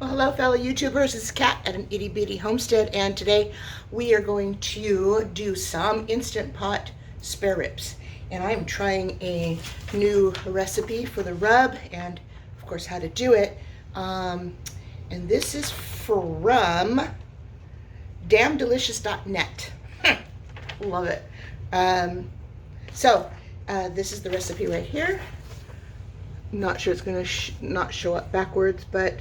Well, hello fellow YouTubers, it's Kat at an itty bitty homestead, and today we are going to do some Instant Pot spare ribs. And I'm trying a new recipe for the rub and of course how to do it. And this is from damndelicious.net. Love it. This is the recipe right here. Not sure it's going to not show up backwards, but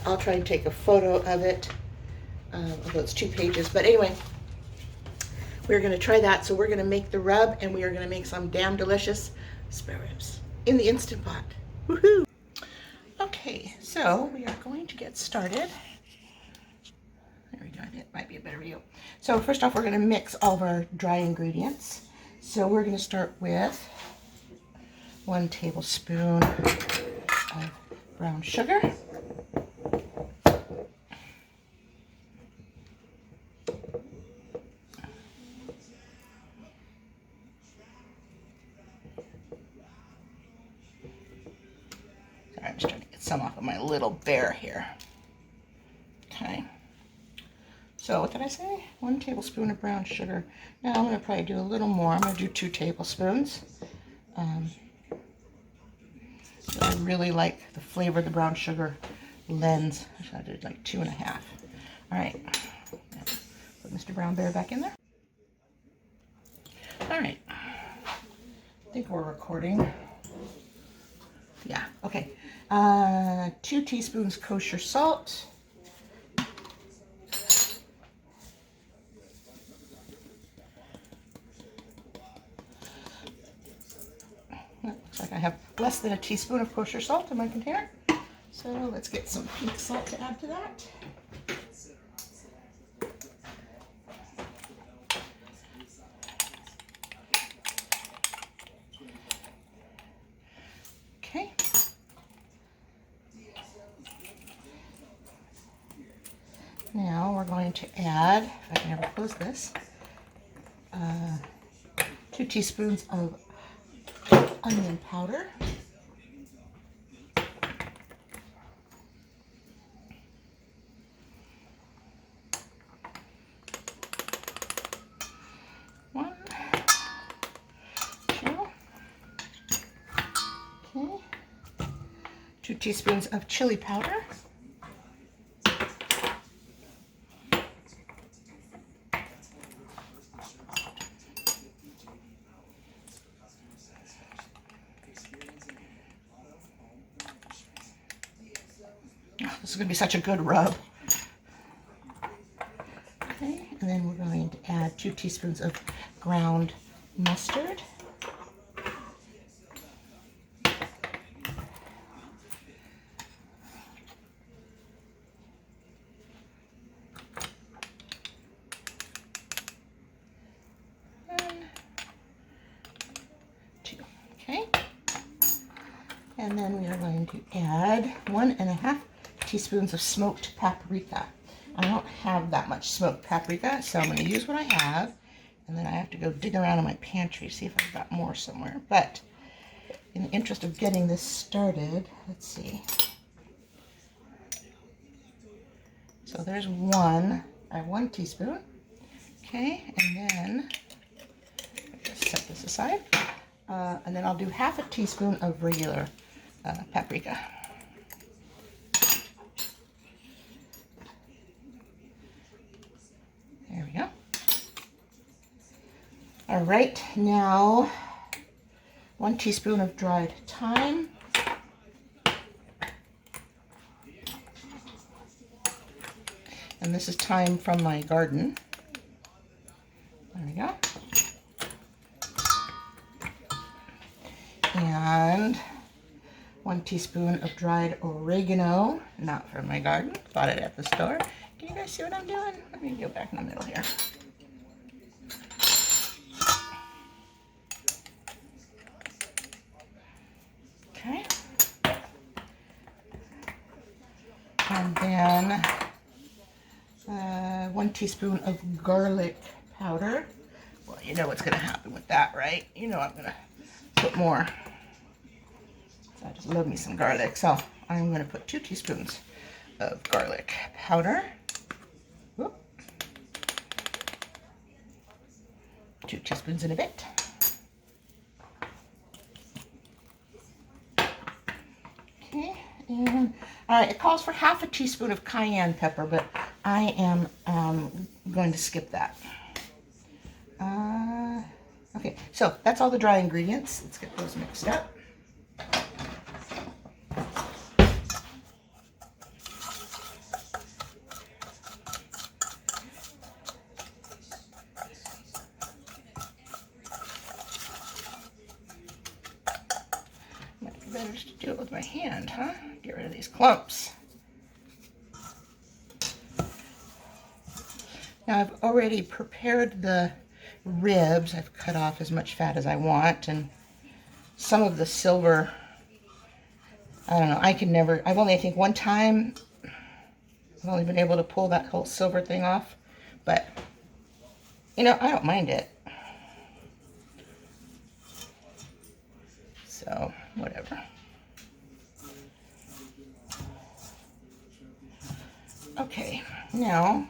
I'll try and take a photo of it, although it's 2 pages. But anyway, we're going to try that. So we're going to make the rub, and we are going to make some damn delicious spare ribs in the Instant Pot. Woohoo! Okay, so we are going to get started. There we go. It might be a better view. So first off, we're going to mix all of our dry ingredients. So we're going to start with 1 tablespoon of brown sugar. I'm just trying to get some off of my little bear here. Okay. So what did I say? 1 tablespoon of brown sugar. Now I'm going to probably do a little more. I'm going to do 2 tablespoons. So I really like the flavor the brown sugar lends. So I did like 2.5. All right. Put Mr. Brown Bear back in there. All right. I think we're recording. Yeah, okay. 2 teaspoons kosher salt. Looks like I have less than a teaspoon of kosher salt in my container. So let's get some pink salt to add to that. Okay. Now we're going to add, if I can ever close this, 2 teaspoons of onion powder. One, 2. Okay. 2 teaspoons of chili powder. This is going to be such a good rub. Okay, and then we're going to add 2 teaspoons of ground mustard. And 2. Okay. And then we are going to add 1.5 teaspoons of smoked paprika. I don't have that much smoked paprika, so I'm going to use what I have, and then I have to go dig around in my pantry to see if I've got more somewhere. But in the interest of getting this started, let's see. So there's 1. I have 1 teaspoon. Okay, and then just set this aside. And then I'll do 1/2 teaspoon of regular paprika. There we go. All right, now 1 teaspoon of dried thyme. And this is thyme from my garden. There we go. And 1 teaspoon of dried oregano, not from my garden, bought it at the store. Can you guys see what I'm doing? Let me go back in the middle here. Okay. And then 1 teaspoon of garlic powder. Well, you know what's going to happen with that, right? You know I'm going to put more. So I just love me some garlic. So I'm going to put 2 teaspoons of garlic powder. Whoop. 2 teaspoons and a bit. Okay, and all right, it calls for half a teaspoon of cayenne pepper, but I am going to skip that. Okay, so that's all the dry ingredients. Let's get those mixed up. Might be better just to do it with my hand, huh? Get rid of these clumps. Now I've already prepared the ribs. I've cut off as much fat as I want, and some of the silver, I don't know, I've only, I think one time, I've only been able to pull that whole silver thing off, but, you know, I don't mind it. So, whatever. Okay, now,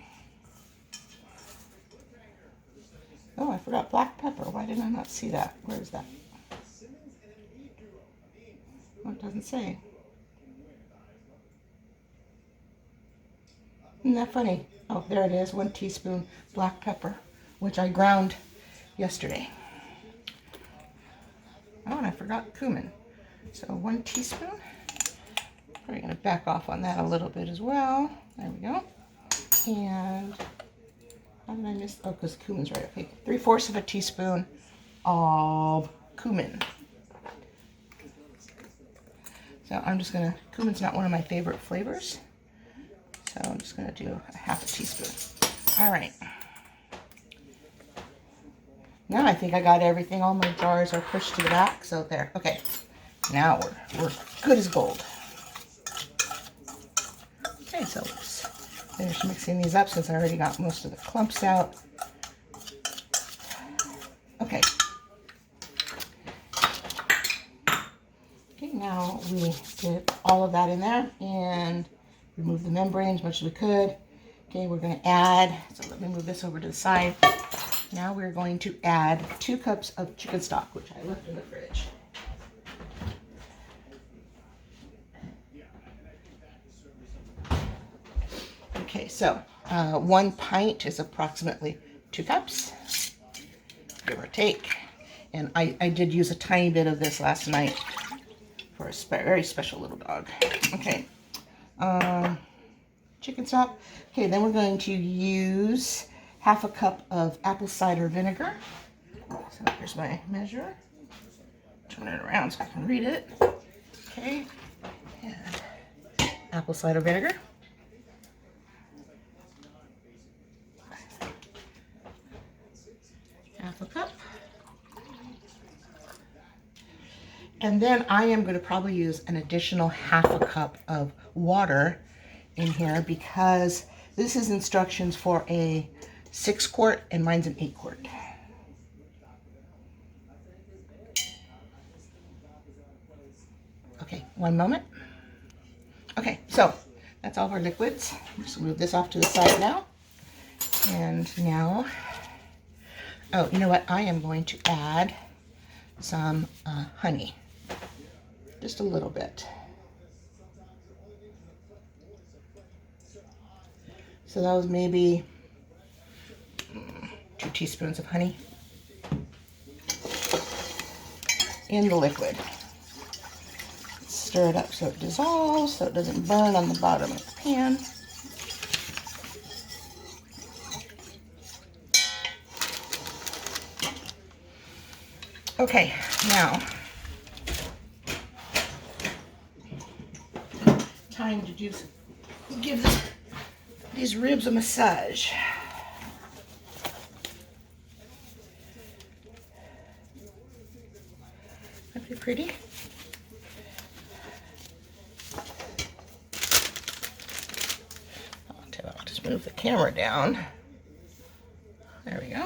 oh, I forgot black pepper. Why did I not see that? Where is that? Oh, it doesn't say. Isn't that funny? Oh, there it is. 1 teaspoon black pepper, which I ground yesterday. Oh, and I forgot cumin. So 1 teaspoon. Probably going to back off on that a little bit as well. There we go. And how did I miss? Oh, because cumin's right. Okay, 3/4 of a teaspoon of cumin. So I'm just gonna, cumin's not one of my favorite flavors. So I'm just gonna do a half a teaspoon. All right. Now I think I got everything. All my jars are pushed to the back. So there. Okay. Now we're good as gold. Okay, so let's finish mixing these up since I already got most of the clumps out. Okay. Okay, now we did all of that in there and remove the membrane as much as we could. Okay, we're going to add, so let me move this over to the side. Now we're going to add 2 cups of chicken stock, which I left in the fridge. Okay, so 1 pint is approximately 2 cups, give or take. And I did use a tiny bit of this last night for a very special little dog. Okay, chicken stock. Okay, then we're going to use half a cup of apple cider vinegar. So here's my measure. Turn it around so I can read it. Okay, and apple cider vinegar. Half a cup. And then I am going to probably use an additional half a cup of water in here because this is instructions for a 6-quart and mine's an 8-quart. Okay, 1 moment. Okay, so that's all of our liquids. Just move this off to the side now. And now, oh, you know what? I am going to add some honey. Just a little bit. So that was maybe 2 teaspoons of honey in the liquid. Stir it up so it dissolves, so it doesn't burn on the bottom of the pan. Okay, now time to give these ribs a massage. That'd be pretty. I'll just move the camera down. There we go.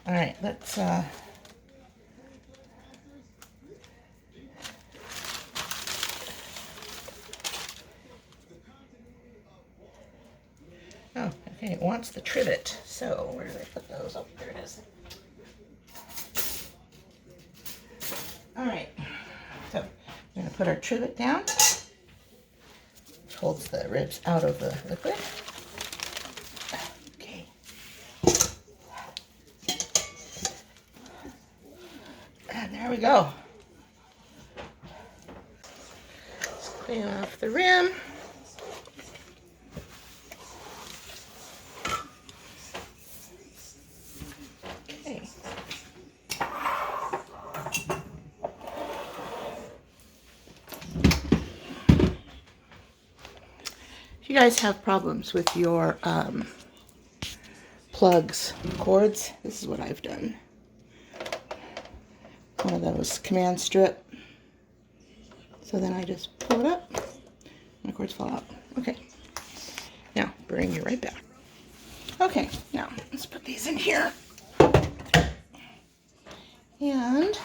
All right, let's oh, okay, it wants the trivet. So where did I put those? Oh, there it is. All right, so we're gonna put our trivet down, which holds the ribs out of the liquid. Okay. And there we go. Let's clean off the rim. Okay. If you guys have problems with your plugs, cords, this is what I've done. One of those command strip. So then I just pull it up, and the cords fall out. Okay, now bring you right back. Okay, now let's put these in here. And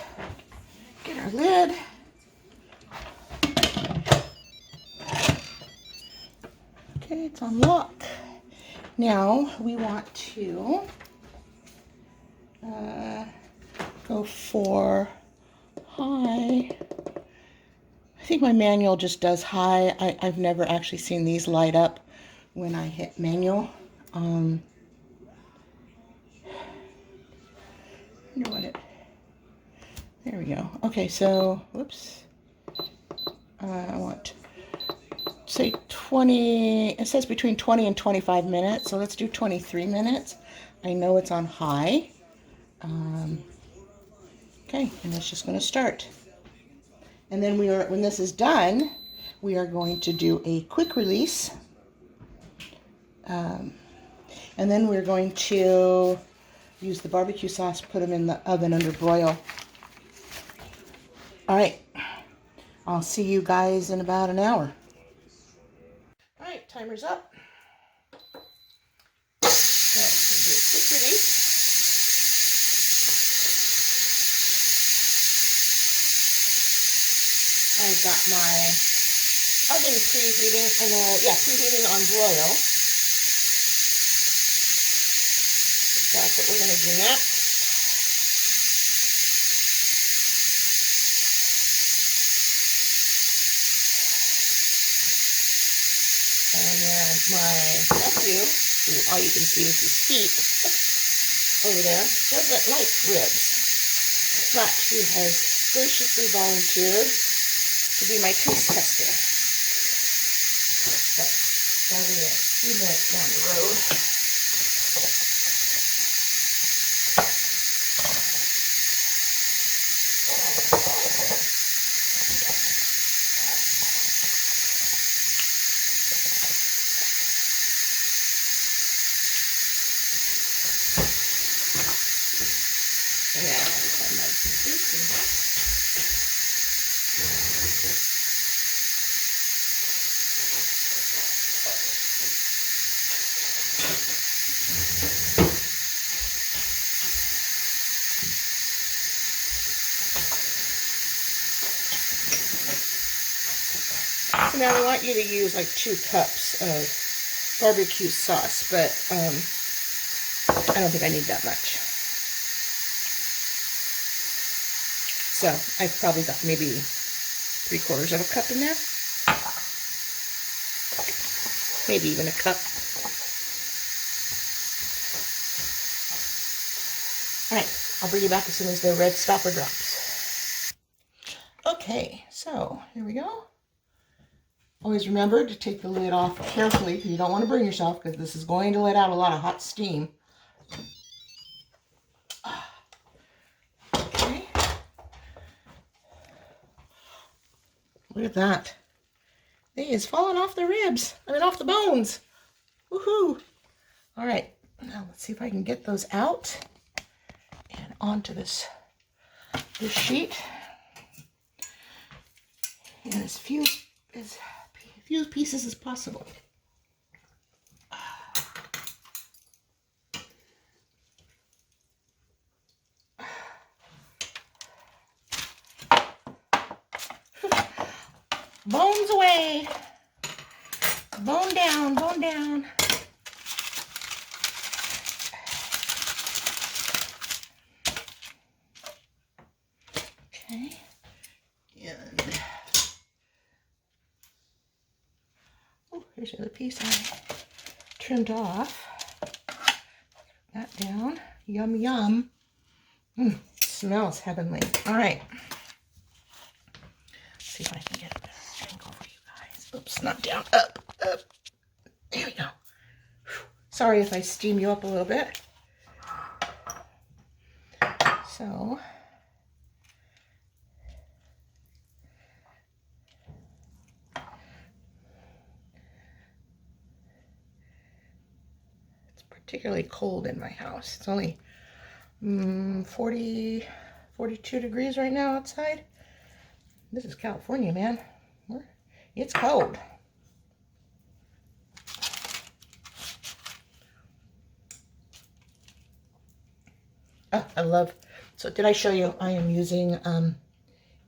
get our lid. Okay, it's on lock. Now we want to go for high. I think my manual just does high. I've never actually seen these light up when I hit manual. There we go. Okay, so, whoops. I want, say 20, it says between 20 and 25 minutes, so let's do 23 minutes. I know it's on high. Okay, and it's just going to start. And then when this is done, we are going to do a quick release. And then we're going to use the barbecue sauce, put them in the oven under broil. All right, I'll see you guys in about an hour. All right, timer's up. So, do a quick release. I've got my oven preheating, preheating on broil. That's what we're going to do next. And then my nephew, who all you can see is his feet over there, doesn't like ribs. But he has graciously volunteered to be my taste tester. So that'll be a few minutes down the road. And then I'll put my bacon. So now we want you to use like 2 cups of barbecue sauce, but I don't think I need that much. So I've probably got maybe 3/4 of a cup in there. Maybe even a cup. All right, I'll bring you back as soon as the red stopper drops. Okay, so here we go. Always remember to take the lid off carefully because you don't want to burn yourself, because this is going to let out a lot of hot steam. Okay. Look at that. It is falling off the ribs. I mean, off the bones. Woohoo! All right, now let's see if I can get those out and onto this sheet. And as few pieces as possible. Bones away. Bone down, bone down. Okay. And oh, here's the other piece I trimmed off. That down. Yum, yum. Smells heavenly. All right. Let's see if I can get a better angle for you guys. Oops, not down. Up, up. There we go. Sorry if I steam you up a little bit. So, it's particularly cold in my house. It's only 42 degrees right now outside. This is California, man. It's cold. Oh, I love, so did I show you I am using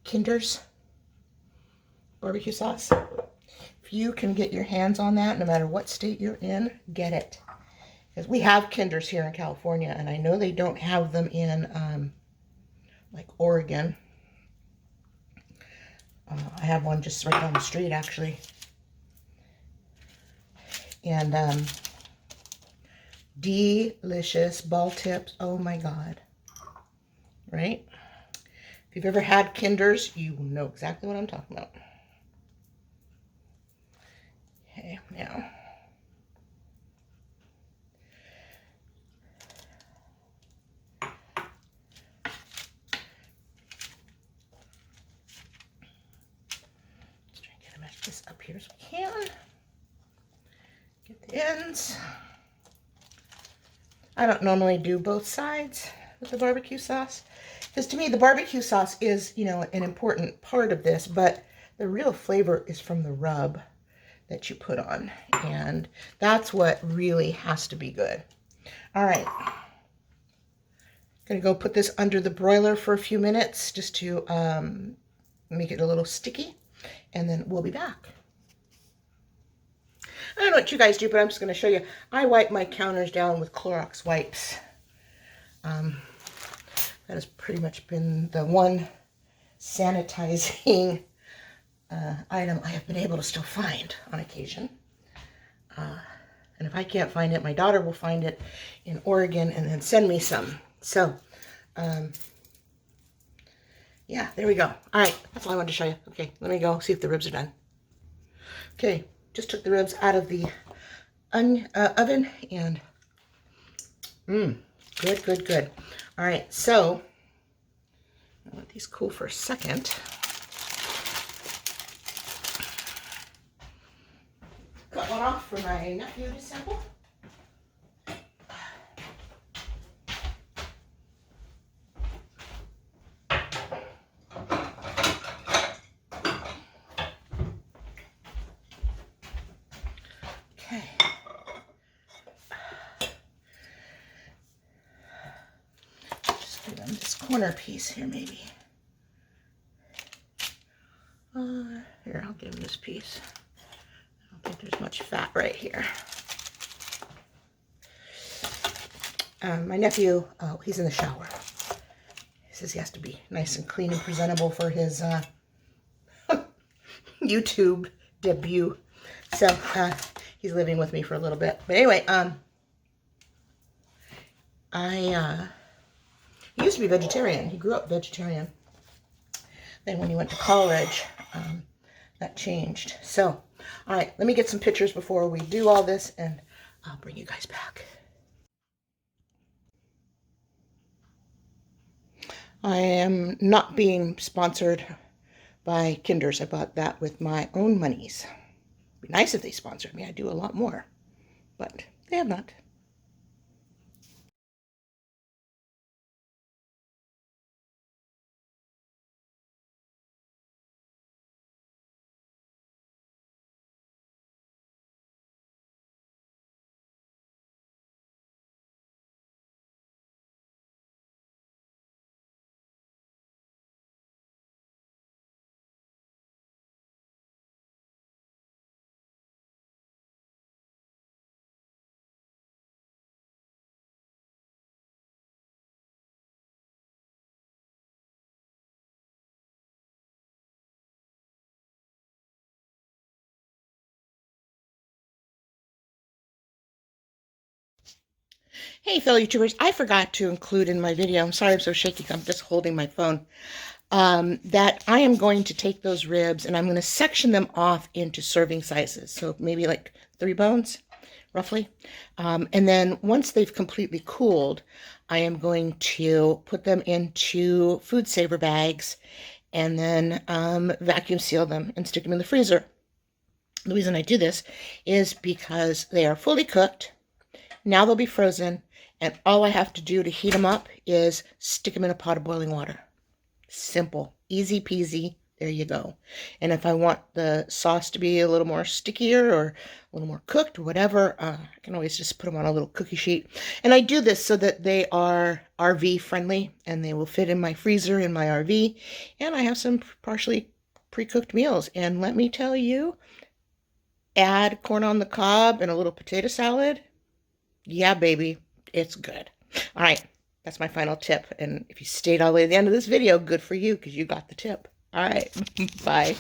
Kinder's barbecue sauce? If you can get your hands on that, no matter what state you're in, get it. Because we have Kinder's here in California, and I know they don't have them in like Oregon. I have one just right down the street, actually. And delicious ball tips. Oh my God. Right? If you've ever had Kinder's, you know exactly what I'm talking about. Okay, now. Let's try and get them this up here as we can. Get the ends. I don't normally do both sides with the barbecue sauce, because to me the barbecue sauce is, you know, an important part of this, but the real flavor is from the rub that you put on, and that's what really has to be good. All right, gonna go put this under the broiler for a few minutes just to make it a little sticky, and then we'll be back. I don't know what you guys do, but I'm just going to show you. I wipe my counters down with Clorox wipes. That has pretty much been the one sanitizing item I have been able to still find on occasion. And if I can't find it, my daughter will find it in Oregon and then send me some. So, yeah, there we go. All right, that's all I wanted to show you. Okay, let me go see if the ribs are done. Okay, just took the ribs out of the oven, and good, good, good. All right, so I'll let these cool for a second. Cut one off for my nephew to sample. Okay. Just give them this corner piece here, maybe. Here, I'll give him this piece. I don't think there's much fat right here. My nephew, he's in the shower. He says he has to be nice and clean and presentable for his YouTube debut. So he's living with me for a little bit. But anyway, he used to be vegetarian. He grew up vegetarian. Then when he went to college, that changed. So, all right, let me get some pictures before we do all this, and I'll bring you guys back. I am not being sponsored by Kinder's. I bought that with my own monies. It'd be nice if they sponsored me. I'd do a lot more, but they have not. Hey, fellow YouTubers, I forgot to include in my video, I'm sorry I'm so shaky, I'm just holding my phone, that I am going to take those ribs and I'm going to section them off into serving sizes. So maybe like 3 bones, roughly. And then once they've completely cooled, I am going to put them into foodsaver bags and then vacuum seal them and stick them in the freezer. The reason I do this is because they are fully cooked. Now they'll be frozen, and all I have to do to heat them up is stick them in a pot of boiling water. Simple, easy peasy, there you go. And if I want the sauce to be a little more stickier or a little more cooked or whatever, I can always just put them on a little cookie sheet. And I do this so that they are RV friendly and they will fit in my freezer in my RV. And I have some partially pre-cooked meals. And let me tell you, add corn on the cob and a little potato salad. Yeah, baby, it's good. All right, that's my final tip. And if you stayed all the way to the end of this video, good for you because you got the tip. All right, bye.